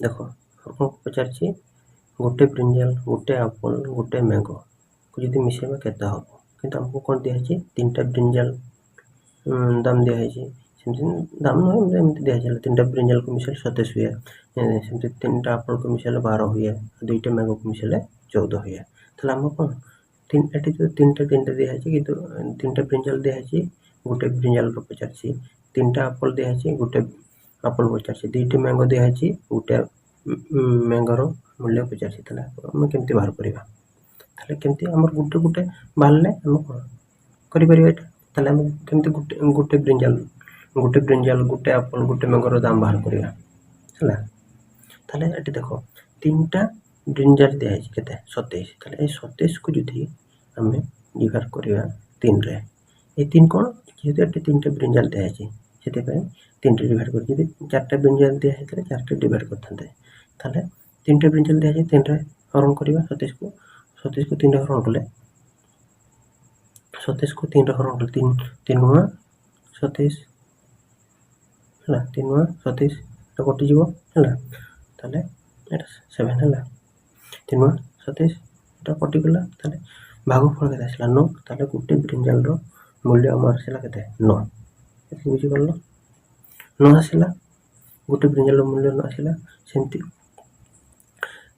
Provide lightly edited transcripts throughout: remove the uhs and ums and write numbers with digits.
ଦେଖ ଆପଣଙ୍କୁ ପଚାରିଛି ଗୋଟେ ବ୍ରିଞ୍ଜାଲ, ଗୋଟେ ଆପଲ୍, ଗୋଟେ ମ୍ୟାଙ୍ଗୋ ଯଦି ମିଶାଇବା କେତେ ହେବ, କିନ୍ତୁ ଆମକୁ କ'ଣ ଦିଆହେଇଛି? 3ଟା ବ୍ରିଞ୍ଜାଲ ଦାମ ଦିଆହେଇଛି। ସେମିତି ଦାମ ନୁହେଁ, ଏମିତି ଦିଆହେଇଛି। 3ଟା ବ୍ରିଞ୍ଜାଲକୁ ମିଶାଇଲେ 27 ହୁଏ, ସେମିତି 3ଟା ଆପଲକୁ ମିଶାଇଲେ 12 ହୁଏ, 2ଟା ମ୍ୟାଙ୍ଗୋକୁ ମିଶାଇଲେ 14 ହୁଏ। ତାହେଲେ ଆମ କ'ଣ ଏଠି ଯେଉଁ 3ଟା ଦିଆହେଇଛି, କିନ୍ତୁ 3ଟା ବ୍ରିଞ୍ଜାଲ ଦିଆହେଇଛି, ଗୋଟେ ବ୍ରିଞ୍ଜାଲର ପଚାରିଛି। 3ଟା ଆପଲ୍ ଦିଆହେଇଛି, ଗୋଟେ ଆପଲ୍ ପଚାରିଛି। 2ଟି ମ୍ୟାଙ୍ଗୋ ଦିଆହେଇଛି, ଗୋଟେ ମ୍ୟାଙ୍ଗୋର ମୂଲ୍ୟ ପଚାରିଛି। ତାହେଲେ ଆମେ କେମିତି ବାହାର କରିବା? ତାହେଲେ କେମିତି ଆମର ଗୋଟେ ବାହାରିଲେ ଆମେ କ'ଣ କରିପାରିବା ଏଇଟା? ତାହେଲେ ଆମେ କେମିତି ଗୋଟେ ବ୍ରିଞ୍ଜାଲ, ଗୋଟେ ଆପଲ୍, ଗୋଟେ ମ୍ୟାଙ୍ଗୋର ଦାମ ବାହାର କରିବା ହେଲା। ତାହେଲେ ଏଠି ଦେଖ 3ଟା ବ୍ରିଞ୍ଜାଲ ଦିଆହେଇଛି କେତେ? 27। ତାହେଲେ ଏଇ 27କୁ ଯଦି ଆମେ ଡିଭାଇଡ୍ କରିବା 3ରେ, ଏଇ 3 କ'ଣ? ଯେହେତୁ ଏଠି 3ଟା ବ୍ରିଞ୍ଜାଲ ଦିଆହେଇଛି, ସେଥିପାଇଁ 3ରେ ଡିଭାଇଡ୍ କରି, ଯଦି 4ଟା ବ୍ରିଞ୍ଜାଲ ଦିଆହେଇଥିଲେ 4ରେ ଡିଭାଇଡ୍ କରିଥାନ୍ତେ। ତାହେଲେ 3ଟା ବ୍ରିଞ୍ଜାଲ ଦିଆହେଇଛି, 3ରେ ହରଣ କରିବା 27କୁ। 3ରେ ହରଣ କଲେ 27କୁ 3ରେ ହରଣ କଲେ 3 9 27 ହେଲା। 3 9 27 এটা କଟିଯିବ ହେଲା। ତାହେଲେ ଏଇଟା 7 ହେଲା। 3 9 27 এটা କଟିଗଲା। ତାହେଲେ ଭାଗଫଳ କେତେ ଆସିଲା? 9। ତାହେଲେ ଗୋଟେ ବ୍ରିଞ୍ଜାଲର ମୂଲ୍ୟ ଆମର ଆସିଲା କେତେ? 9। ଏତିକି ବୁଝିପାରିଲ? 9 ଆସିଲା, ଗୋଟେ ବ୍ରିଞ୍ଜାଲର ମୂଲ୍ୟ 9 ଆସିଲା। ସେମିତି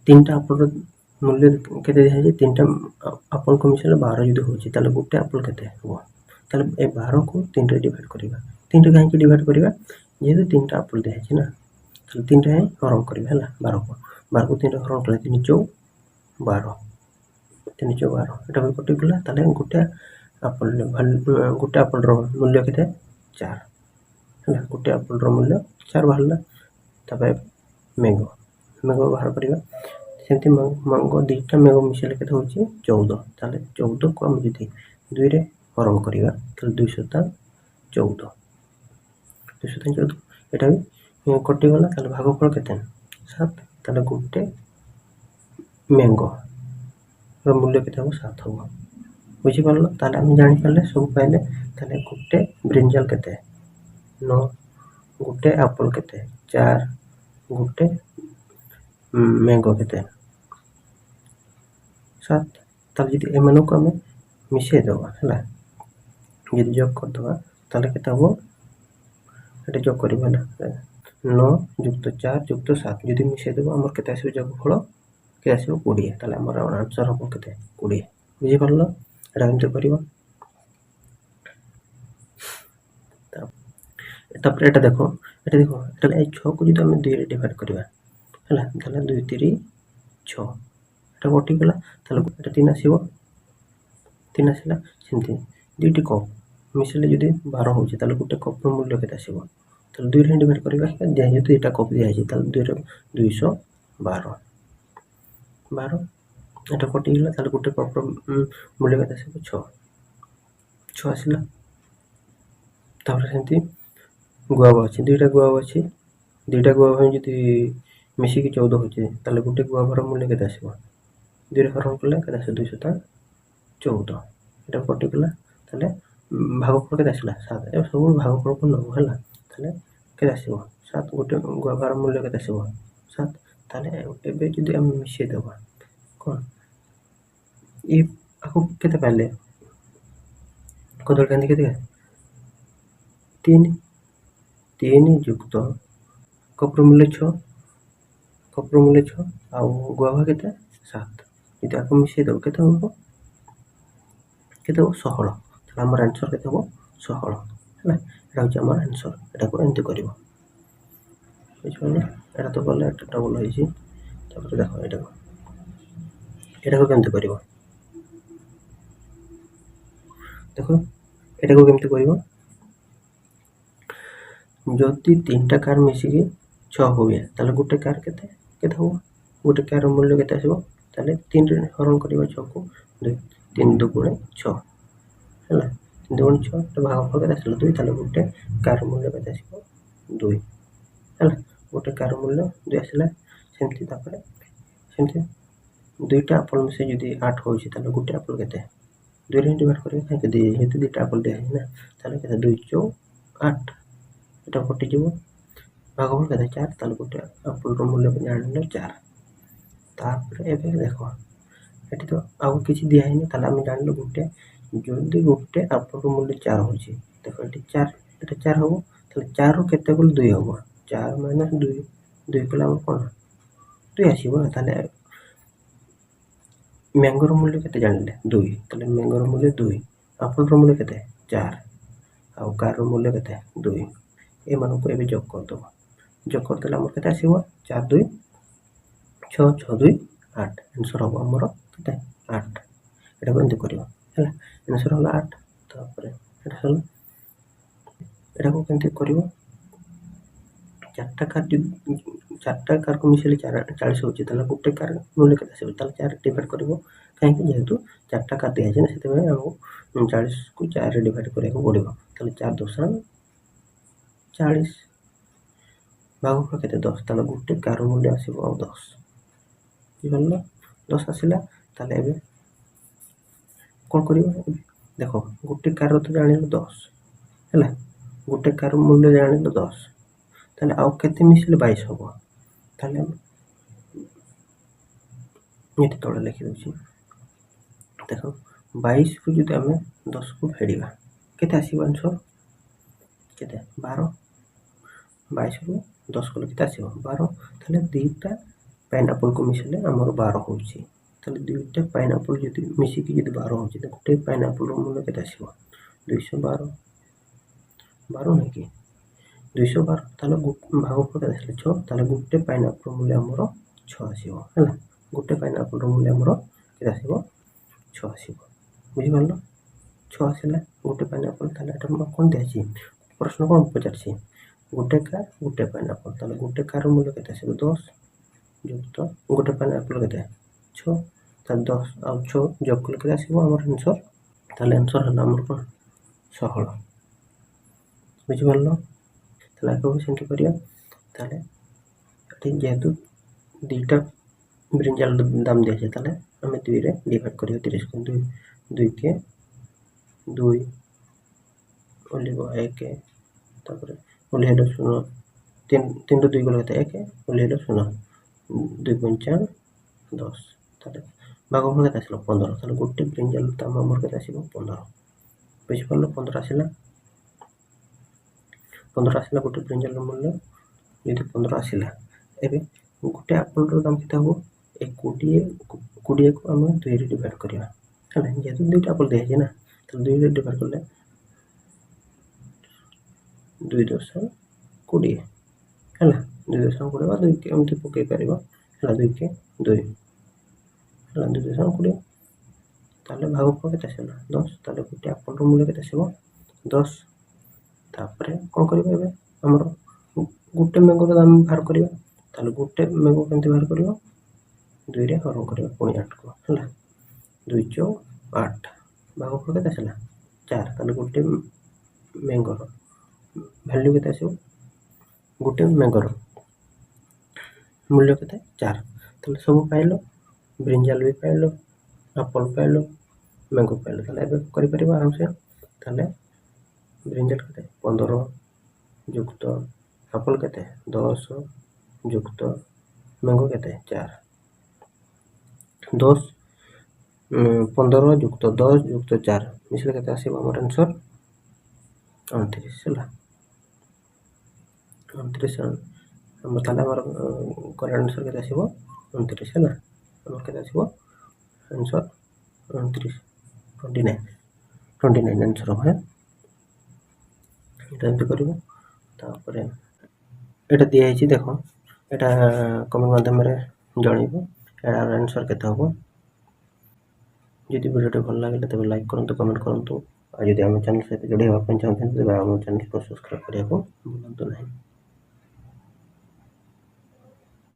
3ଟା ଆପଲର ମୂଲ୍ୟ କେତେ ଦିଆହେଇଛି? 3ଟା ଆପଲକୁ ମିଶାଇଲେ 12 ଯଦି ହେଉଛି, ତାହେଲେ ଗୋଟେ ଆପଲ କେତେ ହେବ? ତାହେଲେ ଏ 12କୁ 3ରେ ଡିଭାଇଡ୍ କରିବା। 3ରେ କାହିଁକି ଡିଭାଇଡ୍ କରିବା? ଯେହେତୁ 3ଟା ଆପଲ ଦିଆହେଇଛି ନା, ତାହେଲେ 3ରେ ହିଁ ହରଣ କରିବା ହେଲା। 12କୁ 3ରେ ହରଣ କଲେ 3 4 12, 3 4 12 ଏଇଟା ବି କଟିଗଲା। ତାହେଲେ ଗୋଟେ ଆପଲର ମୂଲ୍ୟ କେତେ? 4 ହେଲା। ଗୋଟେ ଆପଲର ମୂଲ୍ୟ 4 ବାହାରିଲା। ତାପରେ ମ୍ୟାଙ୍ଗୋ ବାହାର କରିବା। ସେମିତି ମ୍ୟାଙ୍ଗୋ 2ଟା ମ୍ୟାଙ୍ଗୋ ମିଶାଇଲେ କେତେ ହେଉଛି? 14। ତାହେଲେ 14କୁ ଆମେ ଯଦି 2ରେ ହରଣ କରିବା, ତାହେଲେ 2 7 14, 2 7 14 ଏଇଟା ବି କଟିଗଲା। ତାହେଲେ ଭାଗଫଳ କେତେ? 7। ତାହେଲେ ଗୋଟେ ମ୍ୟାଙ୍ଗୋର ମୂଲ୍ୟ କେତେ ହେବ? 7 ହେବ। ବୁଝିପାରିଲ? ତାହେଲେ ଆମେ ଜାଣିପାରିଲେ, ସବୁ ପାଇଲେ। ତାହେଲେ ଗୋଟେ ବ୍ରିଞ୍ଜାଲ କେତେ? 9, ଗୋଟେ ଆପଲ କେତେ? 4, ଗୋଟେ ମ୍ୟାଙ୍ଗୋ କେତେ? 7। ତାହେଲେ ଯଦି ଏମାନଙ୍କୁ ଆମେ ମିଶାଇ ଦେବା ହେଲା, ଯଦି ଯୋଗ କରିଦେବା, ତାହେଲେ କେତେ ହେବ? ଏଠି ଯୋଗ କରିବା ହେଲା। 9 ଯୁକ୍ତ 4 ଯୁକ୍ତ 7 ଯଦି ମିଶାଇ ଦେବା, ଆମର କେତେ ଆସିବ? ଯୋଗଫଳ କେତେ ଆସିବ? 20। ତାହେଲେ ଆମର ଆନ୍ସର ହେବ କେତେ? 20। ବୁଝିପାରିଲ? ଏଇଟା କେମିତି କରିବ? ତାପରେ ଏଇଟା ଦେଖ, ତାହେଲେ ଏଇ 6କୁ ଯଦି ଆମେ 2ରେ ଡିଭାଇଡ୍ କରିବା ହେଲା, ତାହେଲେ 2 3 6 এটা କଟିଗଲା। ତାହେଲେ ଏଇଟା 3 ଆସିବ, 3 ଆସିଲା। ସେମିତି 2ଟି କପ୍ ମିଶାଇଲେ ଯଦି 12 ହେଉଛି, ତାହେଲେ ଗୋଟେ କପ୍ର ମୂଲ୍ୟ କେତେ ଆସିବ? ତାହେଲେ 2ରେ ହିଁ ଡିଭାଇଡ୍ କରିବା। ଯେହେତୁ 2ଟା କପ୍ ଦିଆହେଇଛି, ତାହେଲେ 2ରେ 212 এটা କଟିଗଲା। ତାହେଲେ ଗୋଟେ କପ୍ର ମୂଲ୍ୟ କେତେ ଆସିବ? 6 ଆସିଲା। ତାପରେ ସେମିତି ଗୁଆବ ଅଛି, 2ଟା ଗୁଆବ ଅଛି। 2ଟା ଗୁଆବ ଯଦି ମିଶିକି 14 ହେଉଛି, ତାହେଲେ ଗୋଟେ ଗୁଆଭର ମୂଲ୍ୟ କେତେ ଆସିବ? 2ରେ ହରଣ କଲେ କେତେ ଆସିବ? 2 7 14 এটা କଟିଗଲା। ତାହେଲେ ଭାଗଫଳ କେତେ ଆସିଲା? 7। ଏବେ ସବୁ ଭାଗଫଳକୁ ନେବ ହେଲା। ତାହେଲେ କେତେ ଆସିବ? 7। ଗୋଟେ ଗୁଆଭାର ମୂଲ୍ୟ କେତେ ଆସିବ? 7। ତାହେଲେ ଏବେ ଯଦି ଆମେ ମିଶାଇ ଦେବା, କ'ଣ ଆକୁ କେତେ ପାଇଲେ? କଦଳୀ କାନ୍ଦି କେତେ? 3 ଯୁକ୍ତ କପ୍ର ମୂଲ୍ୟ 6, ଆଉ ଗୁଆଭା କେତେ? 7। ଯଦି ଆକୁ ମିଶାଇ ଦେବ, କେତେ ହେବ? 16। ତାହେଲେ ଆମର ଆନ୍ସର କେତେ ହେବ? 16 ହେଲା। ଏଇଟା ହେଉଛି ଆମର ଆନ୍ସର। ଏଟାକୁ ଏମିତି କରିବ। ବୁଝିପାରିଲ? ଏଇଟା ତ କଲେ, ଏଟା ଡବଲ ହେଇଛି। ତାପରେ ଦେଖ ଏଟାକୁ କେମିତି କରିବ? ଦେଖ ଏଟାକୁ କେମିତି କରିବ? ଯଦି 3ଟା କାର ମିଶିକି 6 ହୁଏ, ତାହେଲେ ଗୋଟେ କାର କେତେ ହେବ? ଗୋଟେ କାରର ମୂଲ୍ୟ କେତେ ଆସିବ? ତାହେଲେ 3ରେ ହରଣ କରିବା 6କୁ, 3 2 6 ହେଲା। 3 2 6 ଭାଗଫଳ କେତେ ଆସିଲା? 2। ତାହେଲେ ଗୋଟେ କାର ମୂଲ୍ୟ କେତେ ଆସିବ? 2 ହେଲା। ଗୋଟେ କାର ମୂଲ୍ୟ 2 ଆସିଲା। ସେମିତି ତାପରେ ସେମିତି 2ଟା ଆପଲ ମିଶାଇ ଯଦି 8 ହେଉଛି, ତାହେଲେ ଗୋଟେ ଆପଲ କେତେ? 2ରେ ହିଁ ଡିଭାଇଡ୍ କରିବା। କାହିଁକି? ଯେହେତୁ 2ଟା ଆପଲ ଦିଆହେଇଛି ନା, ତାହେଲେ କେତେ? 2 4 8 এটা କଟିଯିବ। ଭାଗଫଳ କେତେ 4 ତାହେଲେ ଗୋଟେ ଆପଲର ମୂଲ୍ୟ ଜାଣିଲେ 4। ତାପରେ ଏବେ ଦେଖ ଏଠି ତ ଆଉ କିଛି ଦିଆ ହେଇନି, ତାହେଲେ ଆମେ ଜାଣିଲୁ ଗୋଟେ ଯଦି ଗୋଟେ ଆପଲର ମୂଲ୍ୟ 4 ହେଉଛି, ଦେଖ ଏଠି 4 ଏଟା 4 ହେବ, ତାହେଲେ 4ରୁ କେତେ କଲେ 2 ହେବ, 4 ମାଇନସ୍ 2 2 କଲେ ଆମର କ'ଣ 2 ଆସିବ ନା। ତାହେଲେ ମ୍ୟାଙ୍ଗୋର ମୂଲ୍ୟ କେତେ ଜାଣିଲେ 2, ତାହେଲେ ମ୍ୟାଙ୍ଗୋର ମୂଲ୍ୟ 2, ଆପଲର ମୂଲ୍ୟ କେତେ 4 ଆଉ କାରର ମୂଲ୍ୟ କେତେ 2, ଏମାନଙ୍କୁ ଏବେ ଯୋଗ କରିଦେବ। ଯୋଗ କରିଦେଲେ ଆମର କେତେ ଆସିବ 4 2 6 6 2 8, ଆନ୍ସର୍ ହେବ ଆମର କେତେ 8। ଏଟାକୁ ଏମିତି କରିବ ହେଲା, ଆନ୍ସର୍ ହେଲା 8। ତାପରେ ଏଟା ହେଲା, ଏଟାକୁ କେମିତି କରିବ, ଚାରିଟା କାରକୁ ମିଶାଇଲେ 40 ହେଉଛି, ତାହେଲେ ଗୋଟେ କାର ମୂଲ୍ୟ କେତେ ଆସିବ, ତାହେଲେ 4 ଡିଭାଇଡ଼ କରିବ, କାହିଁକି ଯେହେତୁ 4ଟା କାର ଦିଆହେଇଛି ନା, ସେଥିପାଇଁ ଆମକୁ 40କୁ 4ରେ ଡିଭାଇଡ଼ କରିବାକୁ ପଡ଼ିବ। ତାହେଲେ 4 ଦଶା 40, ଭାଗଫଳ କେତେ 10, ତାହେଲେ ଗୋଟେ କାର ମୂଲ୍ୟ ଆସିବ ଆଉ 10, ବୁଝିପାରିଲ 10 ଆସିଲା। ତାହେଲେ ଏବେ କ'ଣ କରିବ, ଦେଖ ଗୋଟେ କାର ତ ଜାଣିଲ 10 ହେଲା, ଗୋଟେ କାର ମୂଲ୍ୟ ଜାଣିଲ 10, ତାହେଲେ ଆଉ କେତେ ମିଶିଲେ 22 ହେବ, ତାହେଲେ ଏଠି ତଳେ ଲେଖିଦେଉଛି, ଦେଖ 22କୁ ଯଦି ଆମେ 10କୁ ଫେଡ଼ିବା କେତେ ଆସିବ ଆନ୍ସର୍ କେତେ 12, 22ରୁ 10 କଲେ କେତେ ଆସିବ 12, ତାହେଲେ ଦୁଇଟା ପାଇନାପଲ୍କୁ ମିଶାଇଲେ ଆମର 12 ହେଉଛି, ତାହେଲେ ଦୁଇଟା ପାଇନାପଲ୍ ଯଦି ମିଶିକି ଯଦି 12 ହେଉଛି, ତ ଗୋଟେ ପାଇନାପଲ୍ର ମୂଲ୍ୟ କେତେ ଆସିବ 212, 12 ନୁହେଁ କି 212, ତାହେଲେ ଭାଗଫଳ କେତେ ଆସିଲା 6, ତାହେଲେ ଗୋଟେ ପାଇନାପଲ୍ର ମୂଲ୍ୟ ଆମର 6 ଆସିବ ହେଲା, ଗୋଟେ ପାଇନାପଲ୍ର ମୂଲ୍ୟ ଆମର କେତେ ଆସିବ 6 ଆସିବ, ବୁଝିପାରିଲ 6 ଆସିଲା ଗୋଟେ ପାଇନାପଲ୍। ତାହେଲେ ଏଟା କ'ଣ ଦିଆହେଇଛି, ପ୍ରଶ୍ନ କ'ଣ ପଚାରିଛି, ଗୋଟେ କାର ଗୋଟେ ପାଇନାପଲ୍, ତାହେଲେ ଗୋଟେ କାରର ମୂଲ୍ୟ କେତେ ଆସିବ 10 ଯୁକ୍ତ ଗୋଟେ ପାଇନାପଲ୍ କେତେ 6, ତାହେଲେ 10 ଆଉ 6 ଯୋଗ କଲେ କେତେ ଆସିବ ଆମର ଆନ୍ସର୍, ତାହେଲେ ଆନ୍ସର୍ ହେଲା ଆମର କ'ଣ 16, ବୁଝିପାରିଲ। ତାହେଲେ ଆଗକୁ ସେମିତି କରିବା, ତାହେଲେ ଏଠି ଯେହେତୁ ଦୁଇଟା ବ୍ରିଞ୍ଜାଲ ଦାମ ଦିଆଯାଇଛି, ତାହେଲେ ଆମେ 2ରେ ଡିଭାଇଡ଼ କରିବା 30କୁ, 2 କେ 2 ଓହ୍ଲେଇବ 1, ତାପରେ ଓହ୍ଲେଇଲେ 0, 3ରୁ 2 ଗଲେ କେତେ 1, ଓହ୍ଲେଇଲେ 0, 2 ପଞ୍ଚା 10, ତାହେଲେ ଭାଗଫଳ କେତେ ଆସିଲା 15, ତାହେଲେ ଗୋଟେ ବ୍ରିଞ୍ଜାଲ ଦାମ ଆମର କେତେ ଆସିବ 15, ବୁଝିପାରିଲ 15 ଆସିଲା, 15 ଆସିଲା ଗୋଟେ ବ୍ରିଞ୍ଜାଲର ମୂଲ୍ୟ ଯଦି 15 ଆସିଲା, ଏବେ ଗୋଟେ ଆପଲର ଦାମ କେତେ ହେବ, ଏ 20କୁ ଆମେ 2ରେ ଡିଭାଇଡ଼ କରିବା ହେଲା, ଯେହେତୁ ଦୁଇଟା ଆପଲ ଦିଆହେଇଛି ନା, ତାହେଲେ 2ରେ ଡିଭାଇଡ଼ କଲେ 2 ଦଶା 20 ହେଲା, 2 ଦଶା 20 ବା 2 ଏମିତି ପକାଇ ପାରିବ ହେଲା, 2 କେ 2 ହେଲା, 2 ଦଶା 20, ତାହେଲେ ଭାଗଫଳ କେତେ ଆସିଲା 10, ତାହେଲେ ଗୋଟେ ଆପଲର ମୂଲ୍ୟ କେତେ ଆସିବ 10। ତାପରେ କ'ଣ କରିବା, ଏବେ ଆମର ଗୋଟେ ମ୍ୟାଙ୍ଗୋର ଦାମ ବାହାର କରିବା, ତାହେଲେ ଗୋଟେ ମ୍ୟାଙ୍ଗୋ କେମିତି ବାହାର କରିବ, 2ରେ ହରଣ କରିବା ପୁଣି 8କୁ ହେଲା, 2 ଚଉ 8, ଭାଗଫଳ କେତେ ଆସିଲା 4, ତାହେଲେ ଗୋଟେ ମ୍ୟାଙ୍ଗୋର ଭ୍ୟାଲ୍ୟୁ କେତେ ଆସିବ, ଗୋଟେ ମ୍ୟାଙ୍ଗୋର ମୂଲ୍ୟ କେତେ 4, ତାହେଲେ ସବୁ ପାଇଲ, ବ୍ରିଞ୍ଜାଲ ବି ପାଇଲ, ଆପଲ ପାଇଲ, ମ୍ୟାଙ୍ଗୋ ପାଇଲ, ତାହେଲେ ଏବେ କରିପାରିବ ଆରାମସେ। ତାହେଲେ ବ୍ରିଞ୍ଜାଲ କେତେ 15 ଯୁକ୍ତ ଆପଲ କେତେ 10 ଯୁକ୍ତ ମ୍ୟାଙ୍ଗୋ କେତେ 4, 15 ଯୁକ୍ତ 10 ଯୁକ୍ତ 4 ମିଶିଲେ କେତେ ଆସିବ ଆମର ଆନ୍ସର୍ 29 ହେଲା, 29 ତାହେଲେ ଆମର କରେକ୍ଟ ଆନ୍ସର୍ କେତେ ଆସିବ 29 ହେଲା, ଆମର କେତେ ଆସିବ ଆନ୍ସର୍ 29, 29 ଆନ୍ସର୍ ହେବ। এটা ଏମିତି କରିବ, ତାପରେ ଏଇଟା ଦିଆହେଇଛି ଦେଖ, ଏଇଟା କମେଣ୍ଟ ମାଧ୍ୟମରେ ଜଣାଇବ ଏହାର ଆନ୍ସର୍ କେତେ ହେବ। ଯଦି ଭିଡ଼ିଓଟି ଭଲ ଲାଗିଲା ତେବେ ଲାଇକ୍ କରନ୍ତୁ, କମେଣ୍ଟ କରନ୍ତୁ, ଆଉ ଯଦି ଆମ ଚ୍ୟାନେଲ୍ ସହିତ ଯୋଡ଼ି ହେବା ପାଇଁ ଚାହୁଁଛନ୍ତି ତେବେ ଆମ ଚ୍ୟାନେଲକୁ ସବସ୍କ୍ରାଇବ୍ କରିବାକୁ ଭୁଲନ୍ତୁ ନାହିଁ।